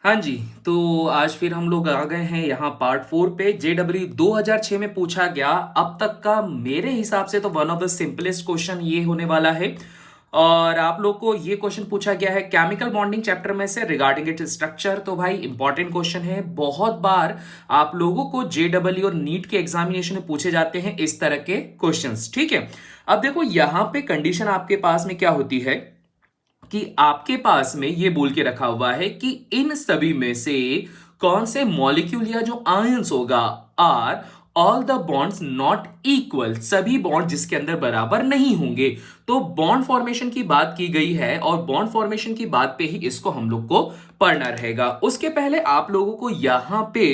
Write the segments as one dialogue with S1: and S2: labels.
S1: हाँ जी। तो आज फिर हम लोग आ गए हैं यहाँ पार्ट 4 पे। जेडब्ल्यू 2006 में पूछा गया अब तक का मेरे हिसाब से तो one of the simplest question ये होने वाला है। और आप लोग को ये क्वेश्चन पूछा गया है केमिकल बॉन्डिंग चैप्टर में से रिगार्डिंग इट स्ट्रक्चर। तो भाई इंपॉर्टेंट क्वेश्चन है, बहुत बार आप लोगों को जेडब्ल्यू और नीट के एग्जामिनेशन में पूछे जाते हैं इस तरह के क्वेश्चंस। ठीक है, अब देखो यहाँ पे कंडीशन आपके पास में क्या होती है कि आपके पास में ये बोल के रखा हुआ है कि इन सभी में से कौन से मॉलिक्यूल या जो आयंस होगा are all the bonds not equal, सभी बॉन्ड जिसके अंदर बराबर नहीं होंगे। तो बॉन्ड फॉर्मेशन की बात की गई है और बॉन्ड फॉर्मेशन की बात पे ही इसको हम लोग को पढ़ना रहेगा। उसके पहले आप लोगों को यहां पे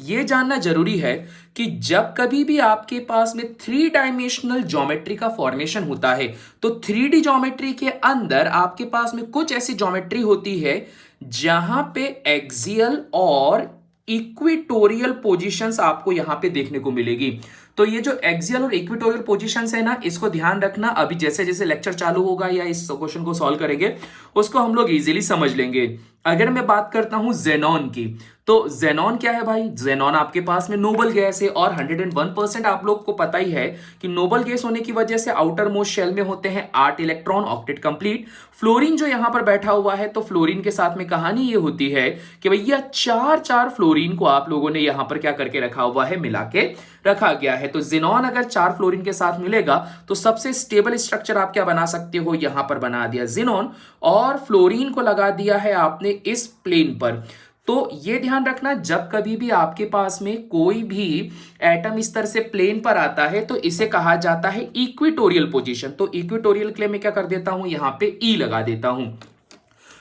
S1: ये जानना जरूरी है कि जब कभी भी आपके पास में थ्री डायमेंशनल ज्योमेट्री का फॉर्मेशन होता है तो थ्री डी ज्योमेट्री के अंदर आपके पास में कुछ ऐसी ज्योमेट्री होती है जहां पे एक्सियल और इक्विटोरियल पोजीशंस आपको यहां पे देखने को मिलेगी। तो ये जो एक्सियल और इक्विटोरियल पोजीशंस है ना, इसको ध्यान रखना। अभी जैसे जैसे लेक्चर चालू होगा या इस क्वेश्चन को सॉल्व करेंगे उसको हम लोग इजीली समझ लेंगे। अगर मैं बात करता हूं जेनॉन की, तो जेनॉन क्या है भाई? जेनॉन आपके पास में नोबल गैस है और 101% आप लोग को पता ही है कि नोबल गैस होने की वजह से आउटर मोस्ट शेल में होते हैं 8 इलेक्ट्रॉन, ऑक्टेट कंप्लीट। फ्लोरीन जो यहां पर बैठा हुआ है, तो फ्लोरीन के साथ में कहानी ये होती है कि भैया चार चार फ्लोरीन को आप लोगों ने यहां पर क्या करके रखा हुआ है, मिला के रखा गया है। तो जेनॉन अगर चार फ्लोरीन के साथ मिलेगा तो सबसे स्टेबल स्ट्रक्चर आप क्या बना सकते हो, यहां पर बना दिया जेनॉन और फ्लोरीन को लगा दिया है आपने इस प्लेन पर। तो ये ध्यान रखना, जब कभी भी आपके पास में कोई भी एटम इस तरह से प्लेन पर आता है तो इसे कहा जाता है इक्विटोरियल पोजीशन। तो इक्विटोरियल के लिए मैं क्या कर देता हूं, यहां पे ई लगा देता हूं।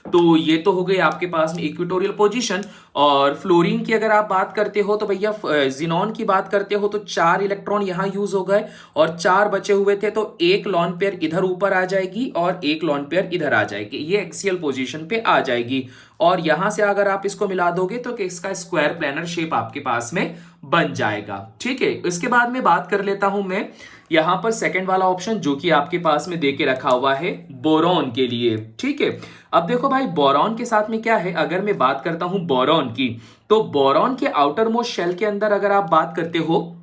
S1: तो ये तो हो गई आपके पास में इक्विटोरियल पोजीशन। और फ्लोरीन की अगर आप बात करते हो तो भैया जिनॉन की बात करते हो तो चार इलेक्ट्रॉन यहां यूज हो गए और चार बचे हुए थे, तो एक लॉन पेयर इधर ऊपर आ जाएगी और एक लॉन पेयर इधर आ जाएगी, ये एक्सियल पोजीशन पे आ जाएगी। और यहां से अगर आप इसको मिला दोगे तो इसका स्क्वायर प्लेनर शेप आपके पास में बन जाएगा। ठीक है, इसके बाद में बात कर लेता हूं मैं यहां पर सेकंड वाला ऑप्शन जो कि आपके पास में देके रखा हुआ है बोरॉन के लिए। ठीक है, अब देखो भाई बोरॉन के साथ में क्या है, अगर मैं बात करता हूं बोरॉन की, तो बोरॉन के आउटर मोस्ट शेल के अंदर अगर आप बात करते हो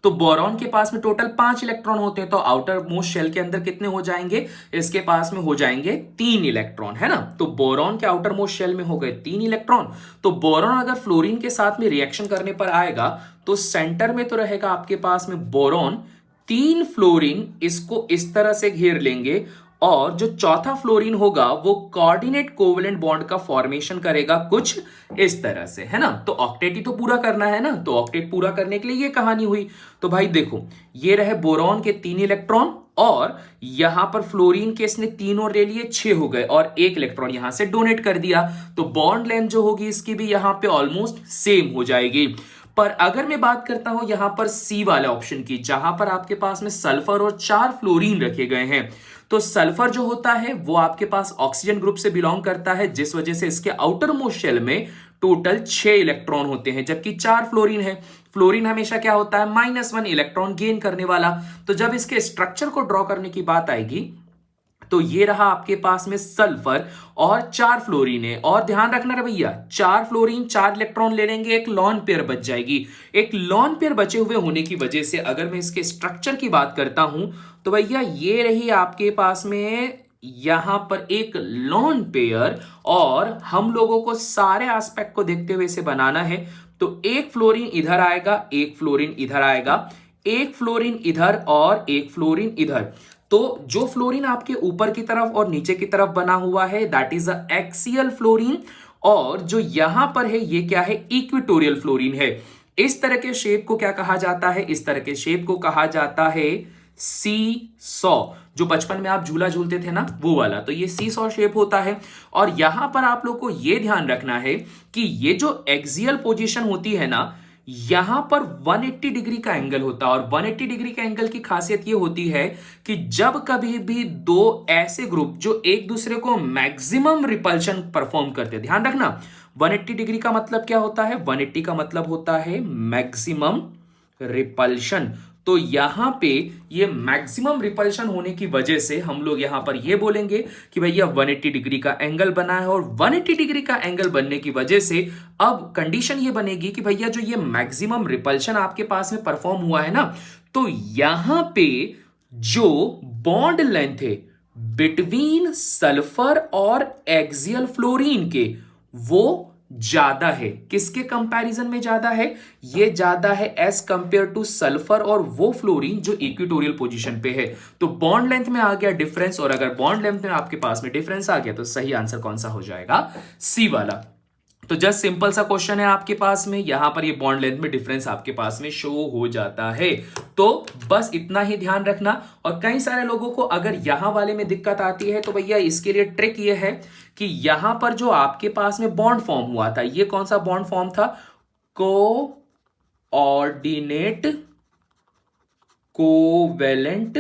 S1: तो बोरॉन के पास में टोटल 5 इलेक्ट्रॉन होते हैं। तो आउटर मोस्ट शेल के अंदर कितने हो जाएंगे, इसके पास में हो जाएंगे 3 इलेक्ट्रॉन, है ना। तो बोरॉन के आउटर मोस्ट शेल में हो गए 3 इलेक्ट्रॉन। तो बोरॉन अगर फ्लोरीन के साथ में रिएक्शन करने पर आएगा तो सेंटर में तो रहेगा आपके पास में बोरॉन, 3 फ्लोरीन इसको इस तरह से घेर लेंगे और जो चौथा फ्लोरीन होगा वो कोऑर्डिनेट कोवेलेंट बॉन्ड का फॉर्मेशन करेगा कुछ इस तरह से, है ना। तो ऑक्टेट ही तो पूरा करना है ना, तो ऑक्टेट पूरा करने के लिए ये कहानी हुई। तो भाई देखो, ये रहे बोरॉन के 3 इलेक्ट्रॉन और यहां पर फ्लोरीन के इसने 3 और ले लिए, 6 हो गए और एक इलेक्ट्रॉन यहां से डोनेट कर दिया। तो बॉन्ड लेंथ जो होगी इसकी भी यहां पे ऑलमोस्ट सेम हो जाएगी। पर अगर मैं बात करता हूं यहां पर सी वाले ऑप्शन की, जहां पर आपके पास में सल्फर और 4 फ्लोरीन रखे गए हैं, तो सल्फर जो होता है वो आपके पास ऑक्सीजन ग्रुप से बिलोंग करता है, जिस वजह से इसके आउटर मोस्ट शेल में टोटल 6 इलेक्ट्रॉन होते हैं, जबकि 4 फ्लोरीन है। फ्लोरीन हमेशा क्या होता है, -1 इलेक्ट्रॉन गेन करने वाला। तो जब इसके स्ट्रक्चर को ड्रॉ करने की बात आएगी तो ये रहा आपके पास में सल्फर और 4 फ्लोरीन है। और ध्यान रखना रे भैया, 4 फ्लोरीन 4 इलेक्ट्रॉन ले लेंगे, एक लॉन पेयर बच जाएगी। एक लॉन पेयर बचे हुए होने की वजह से अगर मैं इसके स्ट्रक्चर की बात करता हूं तो भैया ये रही आपके पास में यहां पर एक लॉन पेयर, और हम लोगों को सारे एस्पेक्ट को देखते हुए इसे बनाना है। तो एक फ्लोरीन इधर आएगा, एक फ्लोरीन इधर आएगा, एक फ्लोरीन इधर और एक फ्लोरीन इधर। तो जो फ्लोरीन आपके ऊपर की तरफ और नीचे की तरफ बना हुआ है that is a axial fluorine, और जो यहां पर है ये क्या है, इक्विटोरियल फ्लोरीन है। इस तरह के शेप को क्या कहा जाता है, इस तरह के शेप को कहा जाता है सी सॉ। जो बचपन में आप झूला झूलते थे ना, वो वाला, तो ये सी सॉ शेप होता है। और यहां पर आप लोग को यह ध्यान रखना है कि ये जो एक्सियल पोजीशन होती है ना, यहां पर 180 डिग्री का एंगल होता है। और 180 डिग्री के एंगल की खासियत यह होती है कि जब कभी भी दो ऐसे ग्रुप जो एक दूसरे को मैक्सिमम रिपल्शन परफॉर्म करते हैं, ध्यान रखना 180 डिग्री का मतलब क्या होता है, 180 का मतलब होता है मैक्सिमम रिपल्शन। तो यहां पे ये मैक्सिमम रिपल्शन होने की वजह से हम लोग यहां पर ये बोलेंगे कि भैया 180 डिग्री का एंगल बना है, और 180 डिग्री का एंगल बनने की वजह से अब कंडीशन ये बनेगी कि भैया जो ये मैक्सिमम रिपल्शन आपके पास में परफॉर्म हुआ है ना, तो यहां पे जो बॉन्ड लेंथ है बिटवीन सल्फर और एक्सियल फ्लोरीन के, वो ज्यादा है। किसके कंपैरिजन में ज्यादा है? ये ज्यादा है एज कंपेयर टू सल्फर और वो फ्लोरीन जो इक्वेटोरियल पोजीशन पे है। तो बॉन्ड लेंथ में आ गया डिफरेंस, और अगर बॉन्ड लेंथ में आपके पास में डिफरेंस आ गया तो सही आंसर कौन सा हो जाएगा? सी वाला। तो जस्ट सिंपल सा क्वेश्चन है आपके पास में, यहां पर ये बॉन्ड लेंथ में डिफरेंस आपके पास में शो हो जाता है। तो बस इतना ही ध्यान रखना। और कई सारे लोगों को अगर यहां वाले में दिक्कत आती है तो भैया इसके लिए ट्रिक ये है कि यहां पर जो आपके पास में बॉन्ड फॉर्म हुआ था, ये कौन सा बॉन्ड फॉर्म था? कोऑर्डिनेट कोवेलेंट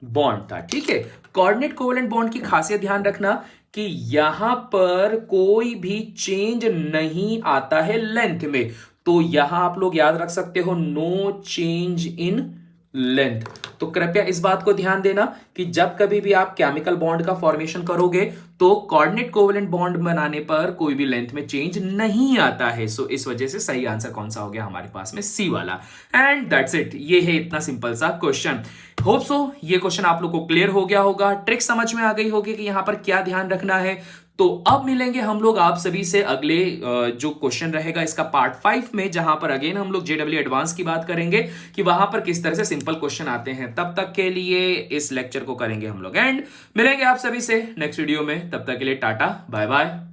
S1: बॉन्ड था, ठीक है। कोऑर्डिनेट कोवेलेंट बॉन्ड की खासियत ध्यान रखना कि यहां पर कोई भी चेंज नहीं आता है लेंथ में। तो यहां आप लोग याद रख सकते हो, नो चेंज इन लेंथ। तो कृपया इस बात को ध्यान देना कि जब कभी भी आप केमिकल बॉन्ड का फॉर्मेशन करोगे तो कोऑर्डिनेट कोवेलेंट बॉन्ड बनाने पर कोई भी लेंथ में चेंज नहीं आता है। सो इस वजह से सही आंसर कौन सा हो गया हमारे पास में? सी वाला। And that's it. ये है इतना सिंपल सा क्वेश्चन। होप सो ये क्वेश्चन आप लोग को क्लियर हो गया होगा, ट्रिक समझ में आ गई होगी कि यहां पर क्या ध्यान रखना है। तो अब मिलेंगे हम लोग आप सभी से अगले जो क्वेश्चन रहेगा इसका पार्ट 5 में, जहां पर अगेन हम लोग जेडब्ल्यू एडवांस की बात करेंगे कि वहां पर किस तरह से सिंपल क्वेश्चन आते हैं। तब तक के लिए इस लेक्चर को करेंगे हम लोग एंड मिलेंगे आप सभी से नेक्स्ट वीडियो में। तब तक के लिए टाटा बाय बाय।